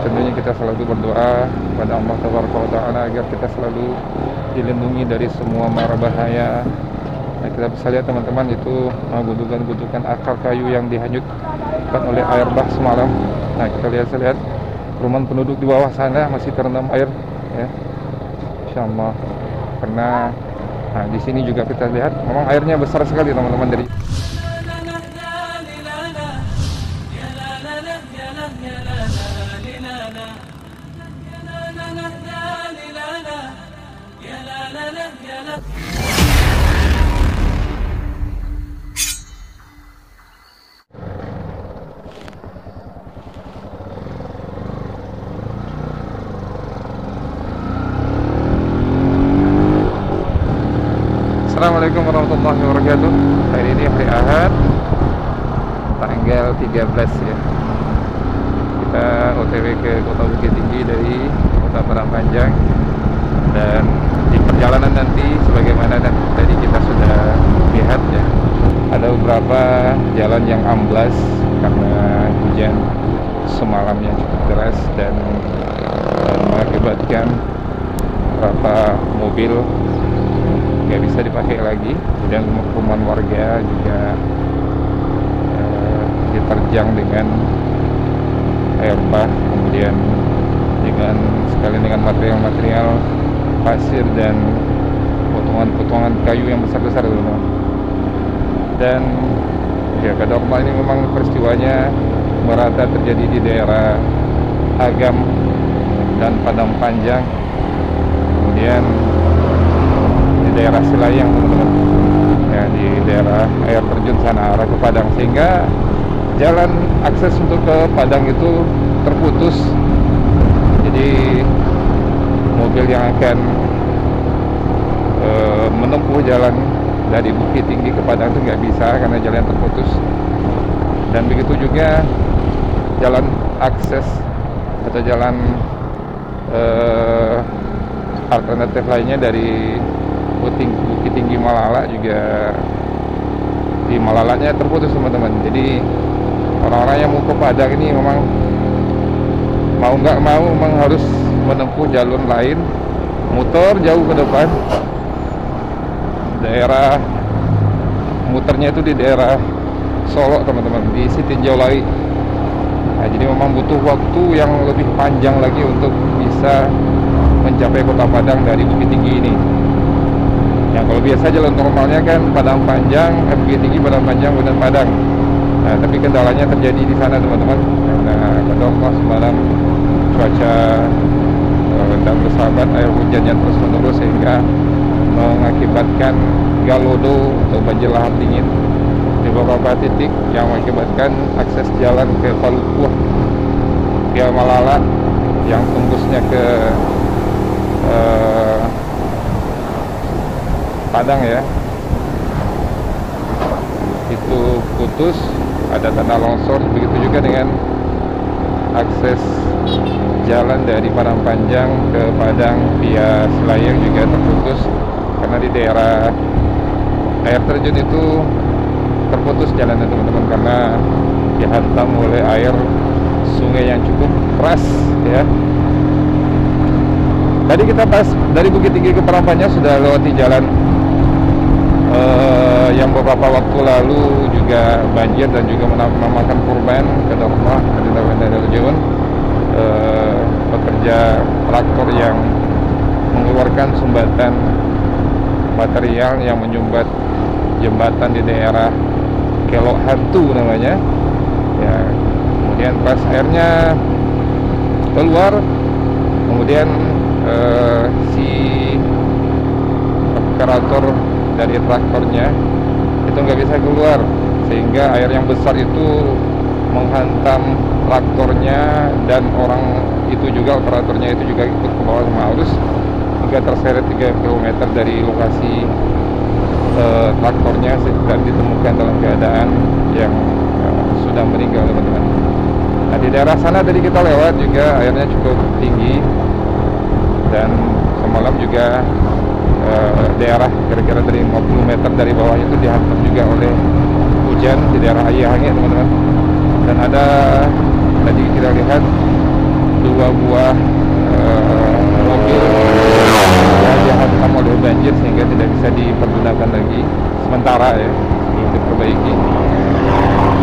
tentunya kita selalu berdoa kepada Allah Taala agar kita selalu dilindungi dari semua mara bahaya. Nah, kita bisa lihat teman-teman itu gundukan-gundukan akar kayu yang dihanyutkan oleh air bah semalam. Nah, kita lihat rumah penduduk di bawah sana masih terendam air, ya. Insyaallah. Karena di sini juga kita lihat memang airnya besar sekali teman-teman dari Assalamualaikum warahmatullahi wabarakatuh. Hari ini hari Ahad tanggal 13 ya. Kita OTW ke Kota Bukit Tinggi dari Kota Padang Panjang. Dan di perjalanan nanti sebagaimana tadi kita sudah lihat ya, ada beberapa jalan yang amblas karena hujan semalam yang cukup deras dan mengakibatkan beberapa mobil nggak bisa dipakai lagi, dan rumah warga juga diterjang dengan air bah, kemudian sekalian dengan material-material pasir dan potongan-potongan kayu yang besar-besar teman-teman. Dan ya kadar Allah ini memang peristiwanya merata terjadi di daerah Agam dan Padang Panjang, kemudian di daerah Silayang teman-teman, ya, di daerah air terjun sana arah ke Padang, sehingga jalan akses untuk ke Padang itu terputus. Jadi mobil yang akan menempuh jalan dari Bukit Tinggi ke Padang itu nggak bisa karena jalan terputus. Dan begitu juga jalan akses atau jalan alternatif lainnya dari Bukit Tinggi Malala juga, di Malalanya terputus teman-teman. Jadi orang-orang yang mau ke Padang ini memang mau nggak mau memang harus menempuh jalur lain, muter jauh ke depan. Daerah muternya itu di daerah Solo teman-teman, di Sitinjau Lai. Nah, jadi memang butuh waktu yang lebih panjang lagi untuk bisa mencapai Kota Padang dari Bukit Tinggi ini. Yang kalau biasa jalan normalnya kan Padang Panjang, Bukit Tinggi, Padang Panjang, kemudian Padang. Nah, tapi kendalanya terjadi di sana teman-teman, karena Allah semalam cuaca dan bersahabat, air hujan yang terus menerus sehingga mengakibatkan galodo atau banjir lahar dingin di beberapa titik yang mengakibatkan akses jalan ke Palupuh, ke Malala yang tembusnya ke Padang ya, itu putus, ada tanah longsor. Begitu juga dengan akses jalan dari Padang Panjang ke Padang via Silayang juga terputus karena di daerah air terjun itu terputus jalannya teman-teman, karena dihantam oleh air sungai yang cukup keras ya. Tadi kita pas dari Bukit Tinggi ke Padang Panjang sudah lewati jalan yang beberapa waktu lalu juga banjir dan juga memakan korban. Kata Allah dari Rejun, pekerja traktor yang mengeluarkan sumbatan material yang menyumbat jembatan di daerah Kelok Hantu namanya ya. Kemudian pas airnya keluar, kemudian si operator dari traktornya itu nggak bisa keluar, sehingga air yang besar itu menghantam traktornya, dan orang itu juga, operatornya itu juga ikut ke bawah sama arus hingga terseret 3 km dari lokasi traktornya, dan ditemukan dalam keadaan yang sudah meninggal teman-teman. Nah, di daerah sana tadi kita lewat juga airnya cukup tinggi, dan semalam juga daerah kira-kira dari 50 meter dari bawah itu dihantam juga oleh hujan di daerah Ayahange teman-teman. Dan ada tadi kita lihat 2 buah mobil yang dihantam oleh banjir sehingga tidak bisa dipergunakan lagi sementara ya, sebelum diperbaiki.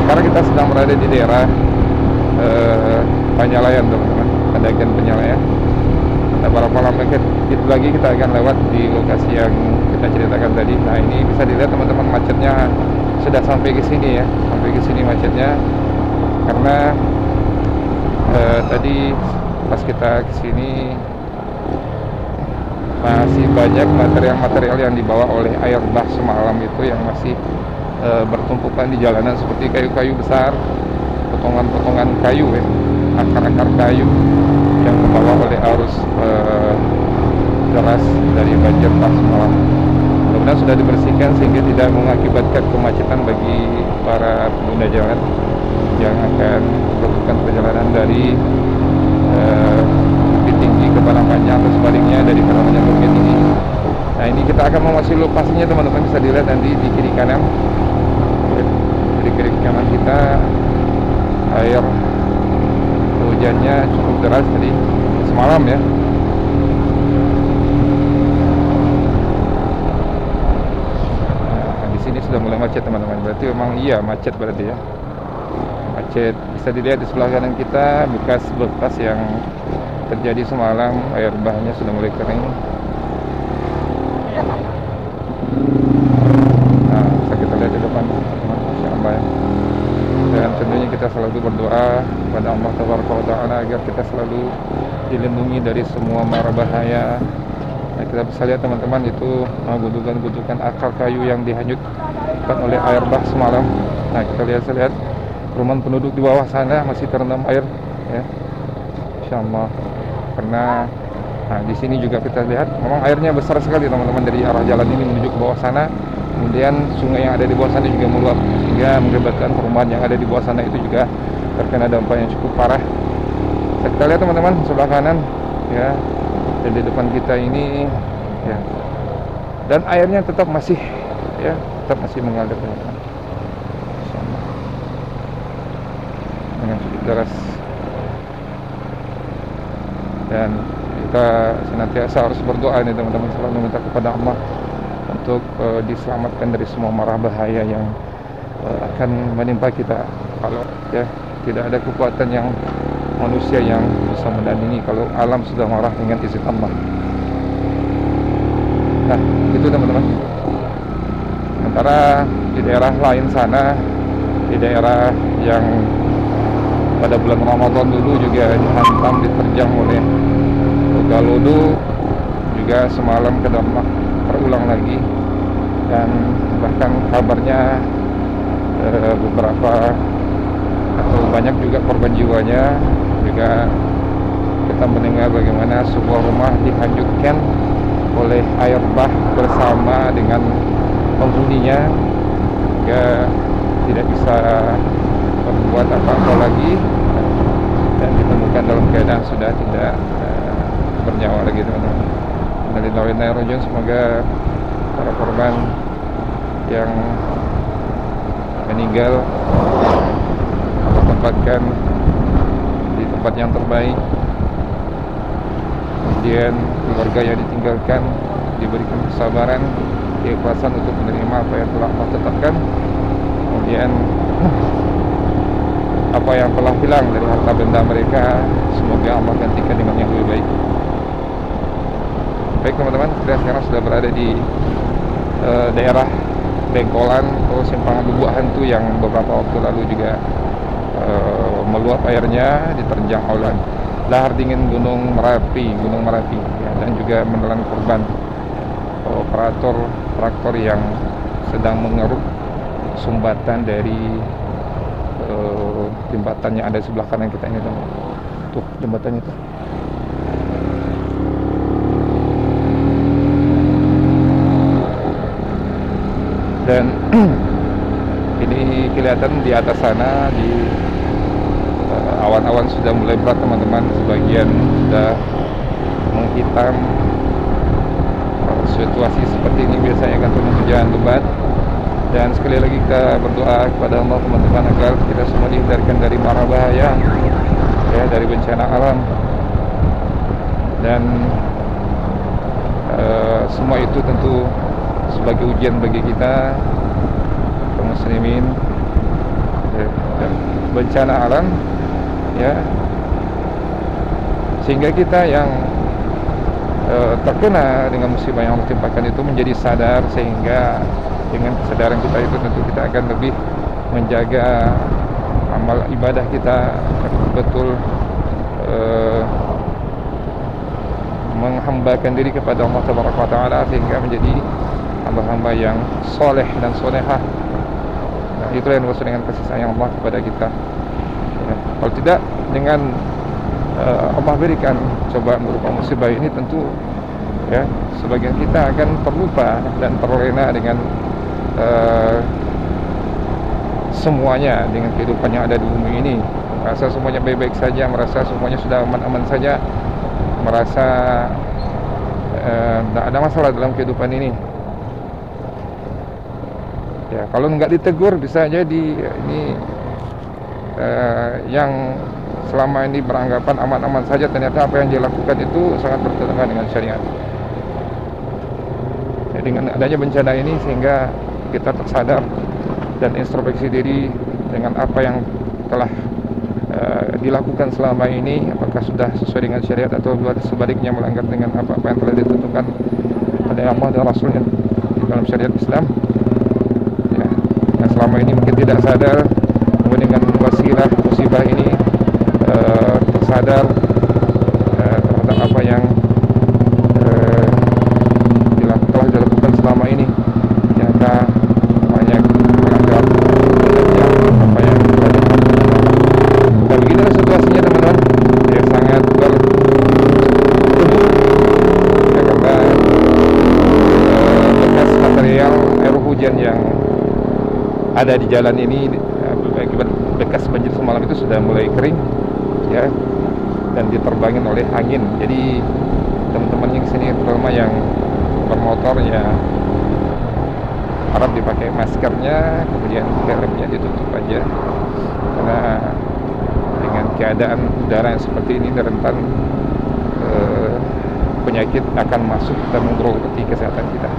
Sekarang kita sedang berada di daerah Penyalayan teman-teman, pendakian Penyalayan. Beberapa lama lagi kita akan lewat di lokasi yang kita ceritakan tadi. Nah, ini bisa dilihat teman-teman, macetnya sudah sampai ke sini ya, sampai ke sini macetnya karena tadi pas kita ke sini masih banyak material-material yang dibawa oleh air bah semalam itu yang masih bertumpukan di jalanan, seperti kayu-kayu besar, potongan-potongan kayu ya, akar-akar kayu yang terbawa oleh arus deras dari banjir pas semalam. Mudah-mudahan sudah dibersihkan sehingga tidak mengakibatkan kemacetan bagi para pengguna jalan yang akan melakukan perjalanan dari Bukit Tinggi ke Padang Panjang atau sebaliknya dari Padang Panjang ke Bukit Tinggi. Nah, ini kita akan memasuki lokasinya teman-teman, bisa dilihat nanti di kiri kanan. Di kiri kanan kita air hujannya cukup deras tadi semalam ya. Nah, di sini sudah mulai macet teman-teman. Berarti memang iya macet berarti ya. Macet. Bisa dilihat di sebelah kanan kita bekas-bekas yang terjadi semalam, air bahnya sudah mulai kering. Nah, bisa kita lihat di depan teman-teman, Masya Allah ya. Dan tentunya kita selalu berdoa kepada Allah Taala agar kita selalu dilindungi dari semua mara bahaya. Nah, kita bisa lihat teman-teman itu gundukan-gundukan akar kayu yang dihanyutkan oleh air bah semalam. Nah, kita lihat perumahan penduduk di bawah sana masih terendam air ya. Insyaallah. Karena nah, di sini juga kita lihat memang airnya besar sekali teman-teman, dari arah jalan ini menuju ke bawah sana. Kemudian sungai yang ada di bawah sana juga meluap sehingga mengakibatkan perumahan yang ada di bawah sana itu juga terkena dampak yang cukup parah. Kita lihat teman-teman sebelah kanan ya, dan di depan kita ini ya, dan airnya tetap masih mengalir teman-teman, dengan cukup deras. Dan kita senantiasa harus berdoa nih teman-teman, selalu meminta kepada Allah untuk diselamatkan dari semua mara bahaya yang akan menimpa kita. Kalau ya tidak ada kekuatan yang manusia yang bisa menandingi kalau alam sudah marah dengan izin Allah. Nah, itu teman-teman. Sementara di daerah lain sana, di daerah yang pada bulan Ramadan dulu juga dihantam, diterjang oleh Galodo, juga semalam kedampak terulang lagi. Dan bahkan kabarnya beberapa atau banyak juga korban jiwanya. Juga kita mendengar bagaimana sebuah rumah dihanyutkan oleh air bah bersama dengan penghuninya, juga tidak bisa berbuat apa-apa lagi dan ditemukan dalam keadaan sudah tidak bernyawa lagi teman-teman. Semoga para korban yang meninggal Allah tempatkan di tempat yang terbaik, kemudian keluarga yang ditinggalkan diberikan kesabaran, keikhlasan untuk menerima apa yang telah Allah tetapkan, kemudian apa yang telah hilang dari harta benda mereka semoga Allah gantikan dengan yang lebih baik. Baik teman-teman, kita sekarang sudah berada di daerah Bengkolan atau Simpangan Lubuk Hantu yang beberapa waktu lalu juga meluap airnya, diterjang oleh lahar dingin Gunung Merapi ya, dan juga menelan korban operator traktor yang sedang mengeruk sumbatan dari jembatan yang ada di sebelah kanan kita ini teman. Tuh jembatannya tuh. Dan ini kelihatan di atas sana di awan-awan sudah mulai berat teman-teman, sebagian sudah menghitam. Situasi seperti ini biasanya akan turun hujan lebat. Dan sekali lagi kita berdoa kepada Allah teman-teman agar kita semua dihindarkan dari mara bahaya ya, dari bencana alam. dan semua itu tentu sebagai ujian bagi kita kaum muslimin, dan bencana alam, ya, sehingga kita yang terkena dengan musibah yang Allah timpakan itu menjadi sadar, sehingga dengan kesadaran kita itu tentu kita akan lebih menjaga amal ibadah kita betul, menghambakan diri kepada Allah Taala sehingga menjadi hamba-hamba yang soleh dan solehah. Nah, itulah yang dimaksud dengan kasih sayang Allah kepada kita, ya. Kalau tidak, dengan Allah berikan cobaan berupa musibah ini, tentu ya sebagian kita akan terlupa dan terlena dengan semuanya, dengan kehidupan yang ada di bumi ini, merasa semuanya baik-baik saja, merasa semuanya sudah aman-aman saja, merasa tidak ada masalah dalam kehidupan ini. Ya, kalau nggak ditegur bisa jadi ini yang selama ini beranggapan aman-aman saja, ternyata apa yang dia lakukan itu sangat bertentangan dengan syariat. Ya, dengan adanya bencana ini sehingga kita tersadar dan introspeksi diri dengan apa yang telah dilakukan selama ini, apakah sudah sesuai dengan syariat atau sebaliknya melanggar dengan apa yang telah ditentukan oleh Allah dan Rasulnya di dalam syariat Islam, ya. Yang selama ini mungkin tidak sadar, kemudian dengan wasilah musibah ini tersadar terhadap apa yang telah dilakukan selama ini, ternyata banyak melanggar apa yang telah dilakukan. Dan beginilah situasinya teman-teman, ya, sangat berdebu, ya, karena bekas material air hujan yang ada di jalan ini akibat bekas banjir semalam itu sudah mulai kering, ya, dan diterbangin oleh angin. Jadi teman-teman yang sini, terutama yang bermotor, ya harap dipakai maskernya, kemudian helmnya ditutup aja, karena dengan keadaan udara yang seperti ini rentan penyakit akan masuk dan menggerogoti kesehatan kita.